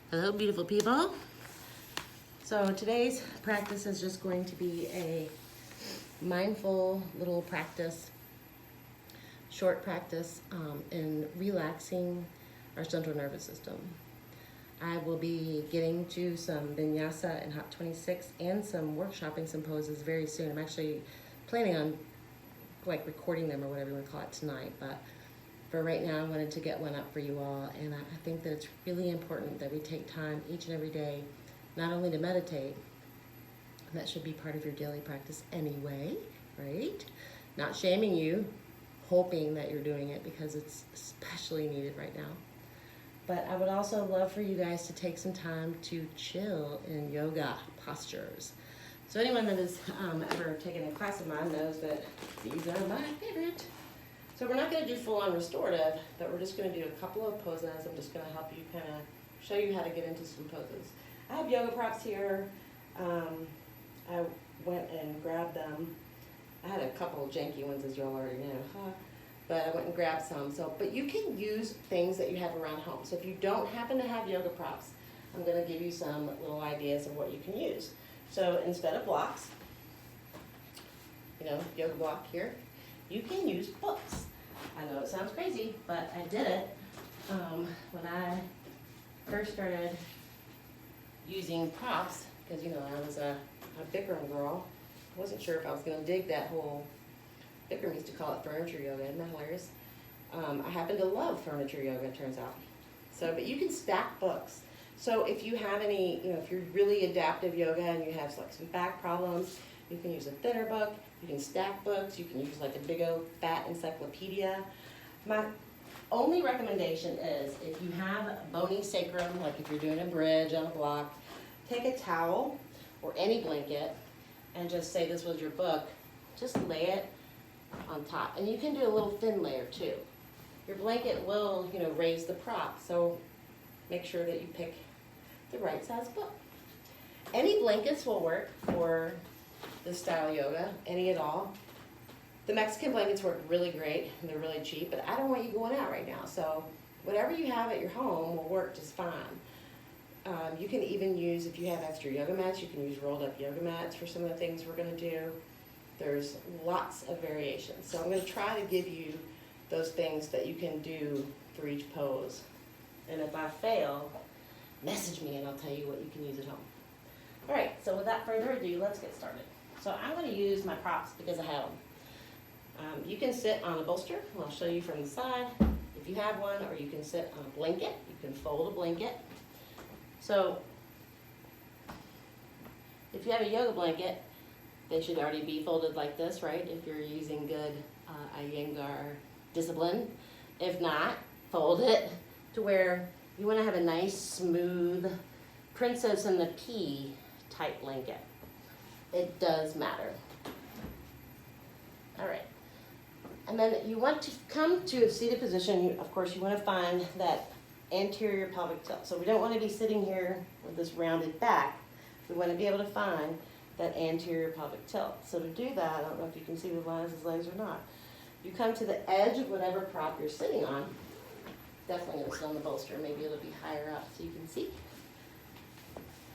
Hello, beautiful people. So today's practice is just going to be a mindful little practice, short practice in relaxing our central nervous system. I will be getting to some vinyasa and Hot 26 and some workshopping some poses very soon. I'm actually planning on recording them or whatever you want to call it tonight, but for right now, I wanted to get one up for you all, and I think that it's really important that we take time each and every day, not only to meditate, and that should be part of your daily practice anyway, right? Not shaming you, hoping that you're doing it because it's especially needed right now. But I would also love for you guys to take some time to chill in yoga postures. So anyone that has ever taken a class of mine knows that these are my favorite. So we're not going to do full-on restorative, but we're just going to do a couple of poses. I'm just going to help you kind of show you how to get into some poses. I have yoga props here. I went and grabbed them. I had a couple janky ones, as you all already know, but I went and grabbed some. But you can use things that you have around home. So if you don't happen to have yoga props, I'm going to give you some little ideas of what you can use. So instead of blocks, yoga block here, you can use books. I know it sounds crazy, but I did it when I first started using props, because I was a Bikram girl. I wasn't sure if I was going to dig that whole, Bikram used to call it furniture yoga, isn't that hilarious? I happen to love furniture yoga, it turns out. But you can stack books. So if you have any, if you're really adaptive yoga and you have some back problems, you can use a thinner book, you can stack books, you can use a big old fat encyclopedia. My only recommendation is if you have bony sacrum, like if you're doing a bridge on a block, take a towel or any blanket and just say this was your book, just lay it on top. And you can do a little thin layer too. Your blanket will, raise the prop, so make sure that you pick the right size book. Any blankets will work for this style yoga, any at all. The Mexican blankets work really great, and they're really cheap, but I don't want you going out right now, so whatever you have at your home will work just fine. You can even use, if you have extra yoga mats, you can use rolled up yoga mats for some of the things we're going to do. There's lots of variations, so I'm going to try to give you those things that you can do for each pose. And if I fail, message me and I'll tell you what you can use at home. All right, so without further ado, let's get started. So I'm going to use my props because I have them. You can sit on a bolster, and I'll show you from the side if you have one, or you can sit on a blanket. You can fold a blanket. So if you have a yoga blanket, they should already be folded like this, right? If you're using good Iyengar discipline. If not, fold it to where you want to have a nice, smooth Princess and the Pea type blanket. It does matter. All right. And then you want to come to a seated position. Of course, you want to find that anterior pelvic tilt. So we don't want to be sitting here with this rounded back. We want to be able to find that anterior pelvic tilt. So to do that, I don't know if you can see the lines of his legs or not. You come to the edge of whatever prop you're sitting on. Definitely going to sit on the bolster. Maybe it'll be higher up so you can see.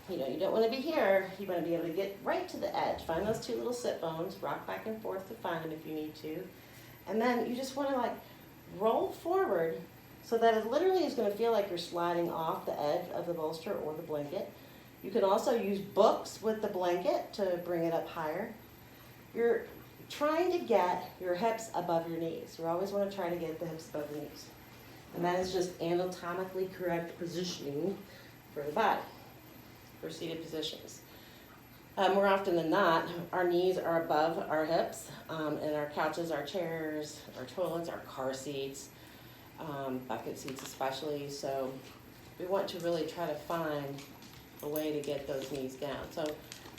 You don't want to be here. You want to be able to get right to the edge. Find those two little sit bones. Rock back and forth to find them if you need to. And then you just want to roll forward so that it literally is going to feel like you're sliding off the edge of the bolster or the blanket. You can also use books with the blanket to bring it up higher. You're trying to get your hips above your knees. You always want to try to get the hips above the knees. And that is just anatomically correct positioning for the body, for seated positions. More often than not, our knees are above our hips, and our couches, our chairs, our toilets, our car seats, bucket seats especially. So we want to really try to find a way to get those knees down. So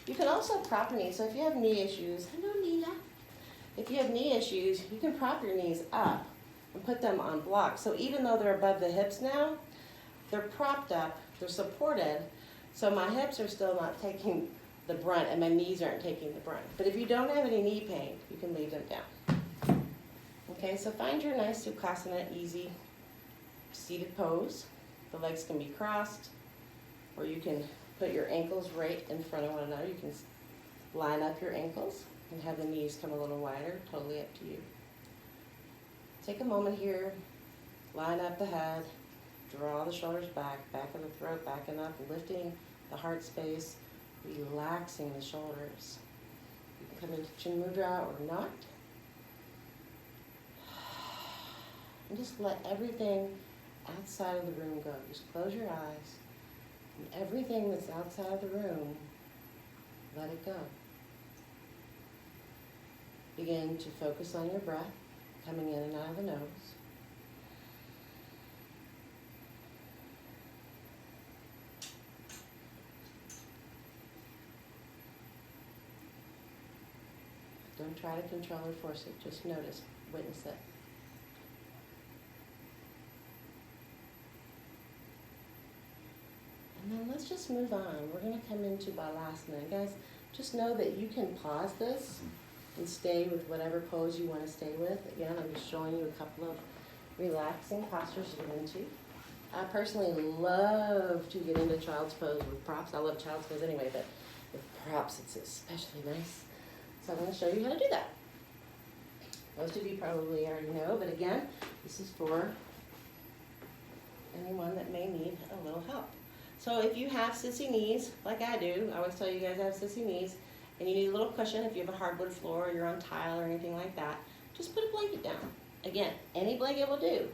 you can also prop your knees. So if you have knee issues, hello Nina. If you have knee issues, you can prop your knees up and put them on blocks. So even though they're above the hips now, they're propped up, they're supported, so my hips are still not taking the brunt and my knees aren't taking the brunt. But if you don't have any knee pain, you can leave them down. Okay, so find your nice Sukhasana, easy seated pose. The legs can be crossed. or you can put your ankles right in front of one another. You can line up your ankles and have the knees come a little wider, totally up to you. Take a moment here, line up the head, draw the shoulders back, back of the throat, backing up, lifting the heart space, relaxing the shoulders. You can come into chin mudra or not. And just let everything outside of the room go. Just close your eyes. And everything that's outside of the room, let it go. Begin to focus on your breath, coming in and out of the nose. Don't try to control or force it, just notice, witness it. And then let's just move on. We're going to come into Balasana. Guys, just know that you can pause this and stay with whatever pose you want to stay with. Again, I'm just showing you a couple of relaxing postures to get into. I personally love to get into child's pose with props. I love child's pose anyway, but with props it's especially nice. So I'm going to show you how to do that. Most of you probably already know, but again, this is for anyone that may need a little help. So if you have sissy knees, like I do, I always tell you guys I have sissy knees, and you need a little cushion if you have a hardwood floor or you're on tile or anything like that, just put a blanket down. Again, any blanket will do.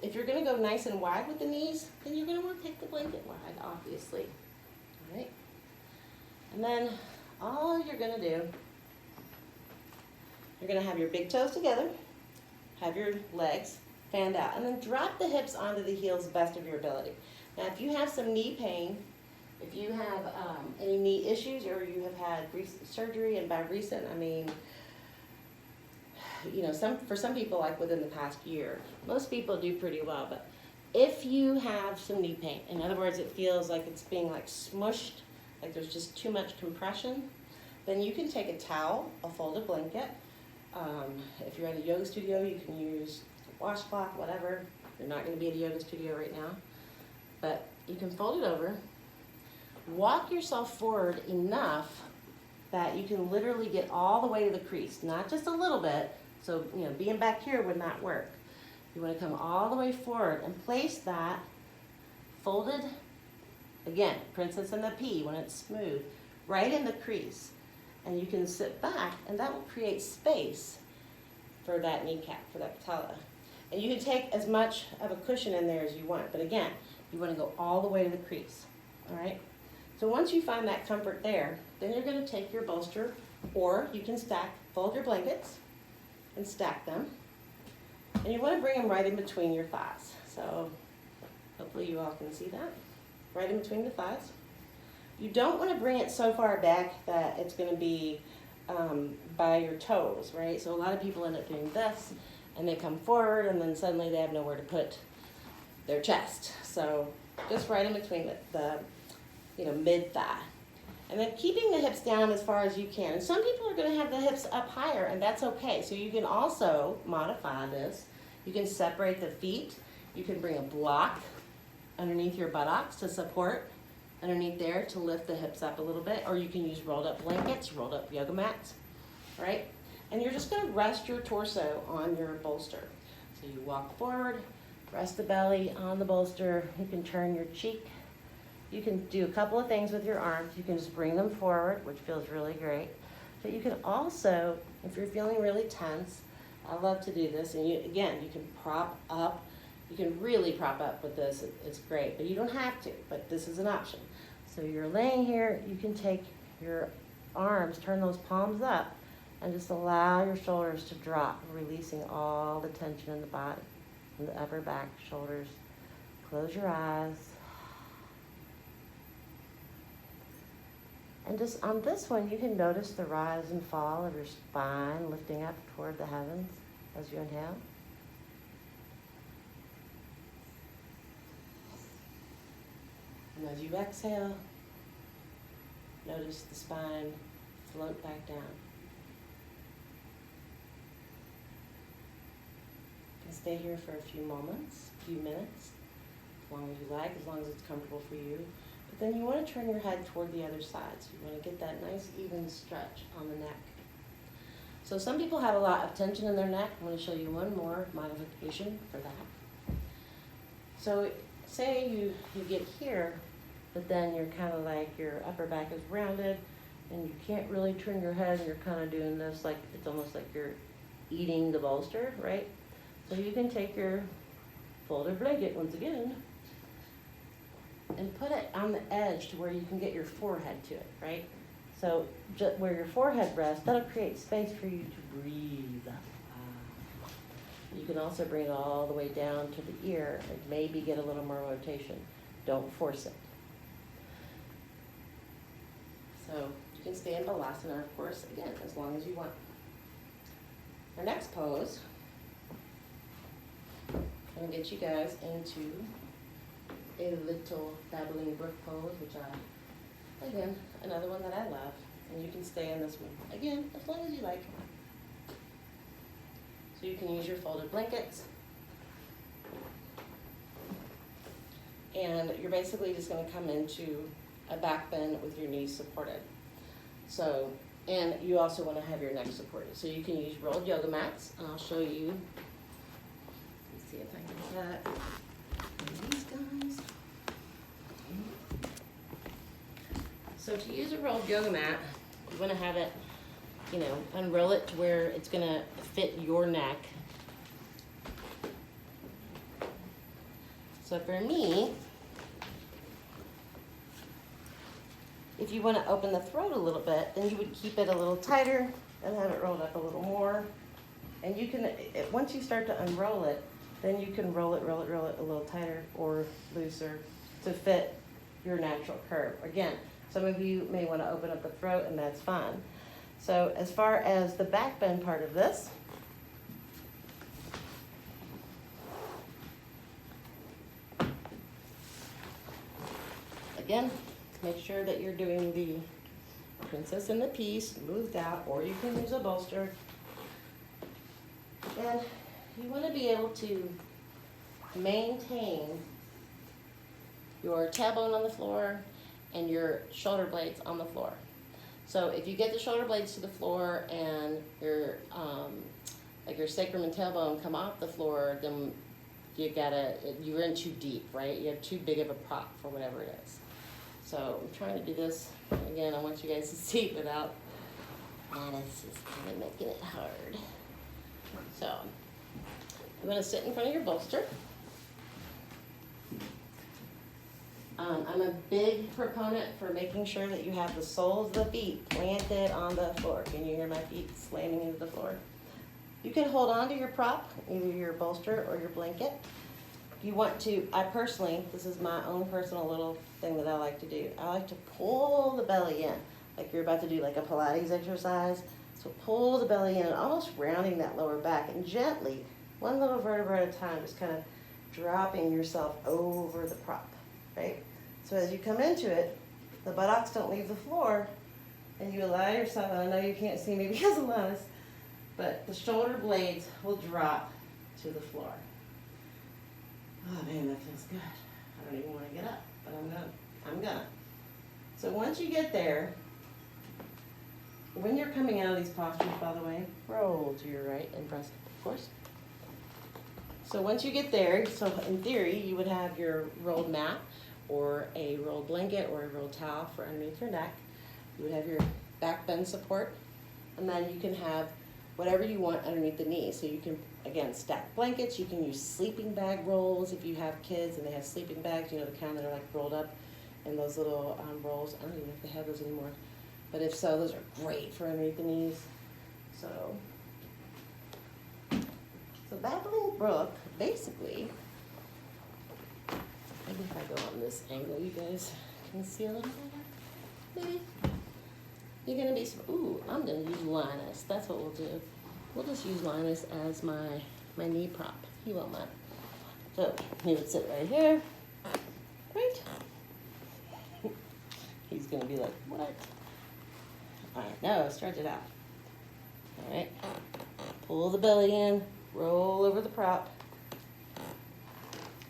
If you're going to go nice and wide with the knees, then you're going to want to take the blanket wide, obviously. All right? And then all you're going to do, you're going to have your big toes together, have your legs fanned out, and then drop the hips onto the heels best of your ability. Now, if you have some knee pain, if you have any knee issues, or you have had surgery, and by recent, I mean, you know, for some people, like within the past year, most people do pretty well, but if you have some knee pain, in other words, it feels like it's being like smushed, like there's just too much compression, then you can take a towel, a folded blanket. If you're at a yoga studio, you can use a washcloth, whatever. You're not going to be at a yoga studio right now, but you can fold it over, walk yourself forward enough that you can literally get all the way to the crease, not just a little bit. So, you know, being back here would not work. You want to come all the way forward and place that folded, again, Princess and the P, when it's smooth, right in the crease. And you can sit back, and that will create space for that kneecap, for that patella. And you can take as much of a cushion in there as you want, but again, you want to go all the way to the crease, all right? So once you find that comfort there, then you're going to take your bolster, or you can fold your blankets and stack them. And you want to bring them right in between your thighs. So hopefully you all can see that, right in between the thighs. You don't want to bring it so far back that it's going to be by your toes, right? So a lot of people end up doing this, and they come forward, and then suddenly they have nowhere to put their chest. So just right in between the mid-thigh. And then keeping the hips down as far as you can. And some people are going to have the hips up higher, and that's okay. So you can also modify this. You can separate the feet. You can bring a block underneath your buttocks to support underneath there to lift the hips up a little bit, or you can use rolled up blankets, rolled up yoga mats, right? And you're just going to rest your torso on your bolster. So you walk forward, rest the belly on the bolster. You can turn your cheek. You can do a couple of things with your arms. You can just bring them forward, which feels really great. But you can also, if you're feeling really tense, I love to do this, and you can prop up. You can really prop up with this, it's great, but you don't have to, but this is an option. So you're laying here, you can take your arms, turn those palms up, and just allow your shoulders to drop, releasing all the tension in the body, in the upper back, shoulders. Close your eyes. And just on this one, you can notice the rise and fall of your spine, lifting up toward the heavens as you inhale. And as you exhale, notice the spine float back down. You can stay here for a few moments, a few minutes. as long as you like, as long as it's comfortable for you. But then you want to turn your head toward the other side. So you want to get that nice even stretch on the neck. So some people have a lot of tension in their neck. I'm going to show you one more modification for that. So say you get here, but then you're kind of like your upper back is rounded and you can't really turn your head and you're kind of doing this like it's almost like you're eating the bolster, right? So you can take your folded blanket once again and put it on the edge to where you can get your forehead to it, right? So just where your forehead rests, that'll create space for you to breathe. You can also bring it all the way down to the ear and maybe get a little more rotation. Don't force it. So you can stay in Balasana, of course, again, as long as you want. Our next pose, I'm going to get you guys into a little babbling brook pose, which again, another one that I love. And you can stay in this one, again, as long as you like. So you can use your folded blankets. And you're basically just going to come into a back bend with your knees supported. So, and you also want to have your neck supported. So you can use rolled yoga mats, and I'll show you. Let's see if I can get these guys. So to use a rolled yoga mat, you want to have it, unroll it to where it's going to fit your neck. So for me, if you want to open the throat a little bit, then you would keep it a little tighter and have it rolled up a little more. And you can, once you start to unroll it, then you can roll it a little tighter or looser to fit your natural curve. Again, some of you may want to open up the throat, and that's fine. So as far as the back bend part of this, again, make sure that you're doing the princess and the peace smoothed out, or you can use a bolster. And you want to be able to maintain your tailbone on the floor and your shoulder blades on the floor. So if you get the shoulder blades to the floor and your like your sacrum and tailbone come off the floor, then you're in too deep, right? You have too big of a prop for whatever it is. So I'm trying to do this again. I want you guys to see without, and it's just kind of making it hard. So you want to sit in front of your bolster. I'm a big proponent for making sure that you have the soles of the feet planted on the floor. Can you hear my feet slamming into the floor? You can hold on to your prop, either your bolster or your blanket. You want to, this is my own personal little thing that I like to do. I like to pull the belly in, like you're about to do like a Pilates exercise. So pull the belly in and almost rounding that lower back, and gently, one little vertebra at a time, just kind of dropping yourself over the prop, right? So as you come into it, the buttocks don't leave the floor, and you allow yourself, and I know you can't see me because of this, but the shoulder blades will drop to the floor. Oh man, that feels good. I don't even want to get up, but I'm gonna. So once you get there, when you're coming out of these postures, by the way, roll to your right and press, of course. So once you get there, so in theory, you would have your rolled mat or a rolled blanket or a rolled towel for underneath your neck. You would have your back bend support, and then you can have whatever you want underneath the knees. So you can, again, stack blankets. You can use sleeping bag rolls if you have kids and they have sleeping bags, the kind that are like rolled up in those little rolls. I don't even know if they have those anymore. But if so, those are great for underneath the knees. So Babbling Brook, basically, maybe if I go on this angle, you guys can see a little better. Maybe. You're gonna be, I'm gonna use Linus. That's what we'll do. We'll just use Linus as my knee prop. He won't mind. So he would sit right here, right? He's gonna be like, what? All right, now stretch it out. All right, pull the belly in, roll over the prop.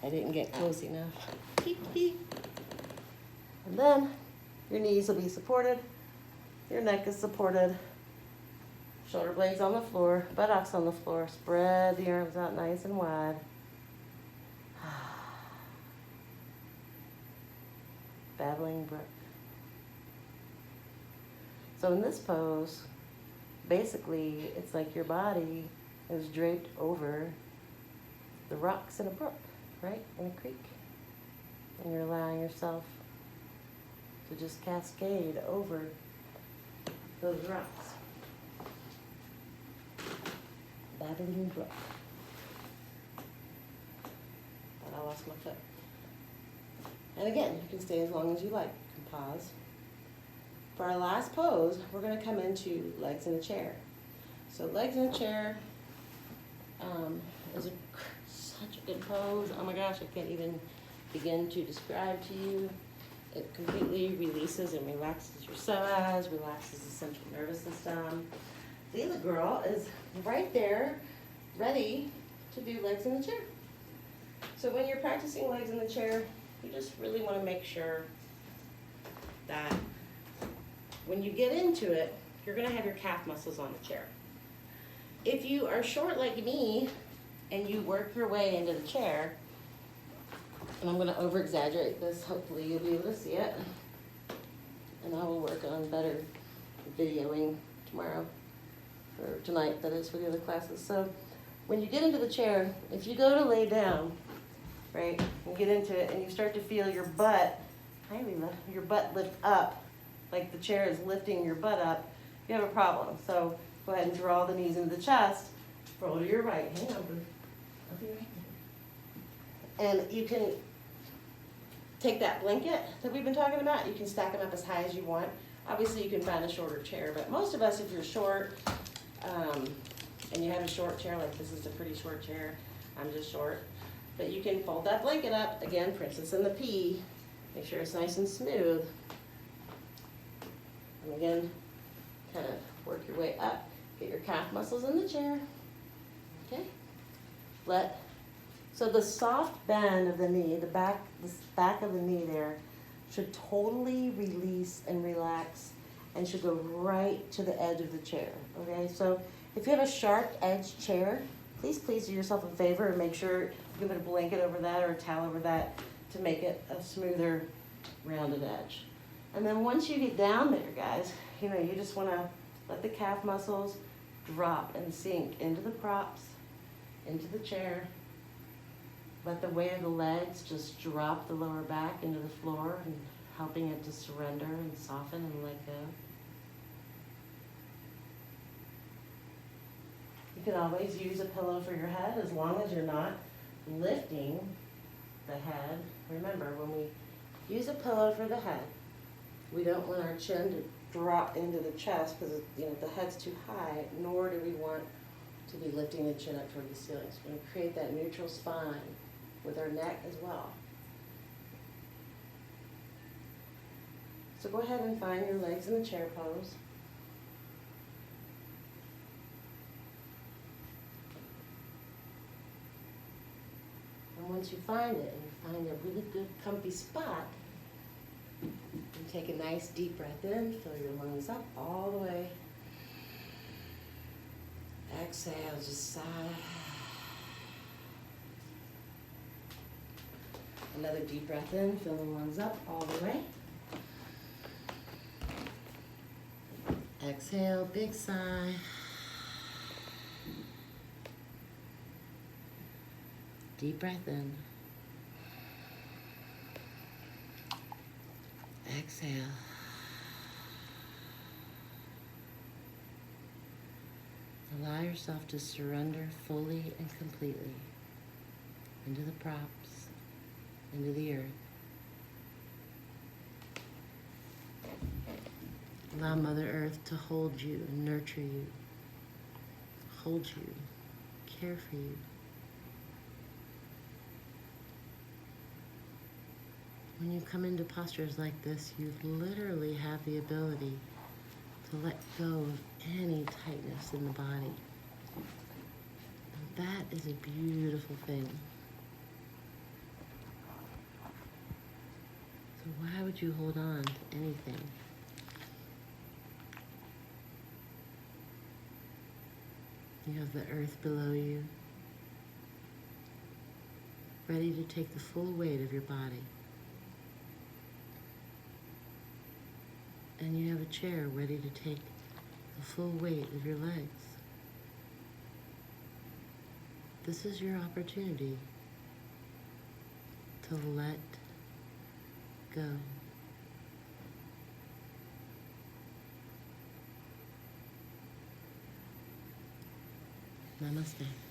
I didn't get close enough. And then your knees will be supported, your neck is supported, shoulder blades on the floor, buttocks on the floor. Spread the arms out nice and wide. Babbling brook. So in this pose, basically, it's like your body is draped over the rocks in a brook, right? In a creek. And you're allowing yourself to just cascade over those rocks. Babbling brook. But I lost my foot. And again, you can stay as long as you like. You can pause. For our last pose, we're going to come into legs in a chair. So legs in a chair is such a good pose. Oh my gosh, I can't even begin to describe to you. It completely releases and relaxes your psoas, relaxes the central nervous system. The other girl is right there, ready to do legs in the chair. So when you're practicing legs in the chair, you just really want to make sure that when you get into it, you're going to have your calf muscles on the chair. If you are short like me and you work your way into the chair, and I'm going to over-exaggerate this, hopefully you'll be able to see it, and I will work on better videoing tomorrow, or tonight, that is, for the other classes. So when you get into the chair, if you go to lay down, right, and get into it, and you start to feel your butt lift up, like the chair is lifting your butt up, you have a problem. So go ahead and draw the knees into the chest, roll to your right, hang on, Bruce. I'll be right there. And you can take that blanket that we've been talking about, you can stack them up as high as you want. Obviously you can find a shorter chair, but most of us, if you're short, and you have a short chair, like this is a pretty short chair, I'm just short, but you can fold that blanket up, again, Princess and the Pea, make sure it's nice and smooth. And again, kind of work your way up. Get your calf muscles in the chair. Okay? So the soft bend of the knee, the back of the knee there, should totally release and relax and should go right to the edge of the chair. Okay? So if you have a sharp edge chair, please do yourself a favor and make sure you can put a blanket over that or a towel over that to make it a smoother, rounded edge. And then once you get down there, guys, you just want to let the calf muscles drop and sink into the props, into the chair. Let the weight of the legs just drop the lower back into the floor and helping it to surrender and soften and let go. You can always use a pillow for your head as long as you're not lifting the head. Remember, when we use a pillow for the head, we don't want our chin to drop into the chest because the head's too high, nor do we want to be lifting the chin up toward the ceiling. So we're going to create that neutral spine with our neck as well. So go ahead and find your legs in the chair pose. And once you find it, and you find a really good comfy spot, you take a nice deep breath in, fill your lungs up all the way. Exhale, just sigh. Another deep breath in, fill the lungs up all the way. Exhale, big sigh. Deep breath in. Exhale. Allow yourself to surrender fully and completely into the props, into the earth. Allow Mother Earth to hold you and nurture you, hold you, care for you. When you come into postures like this, you literally have the ability to let go of any tightness in the body. And that is a beautiful thing. why would you hold on to anything? You have the earth below you, ready to take the full weight of your body. And you have a chair ready to take the full weight of your legs. This is your opportunity to let go. Namaste.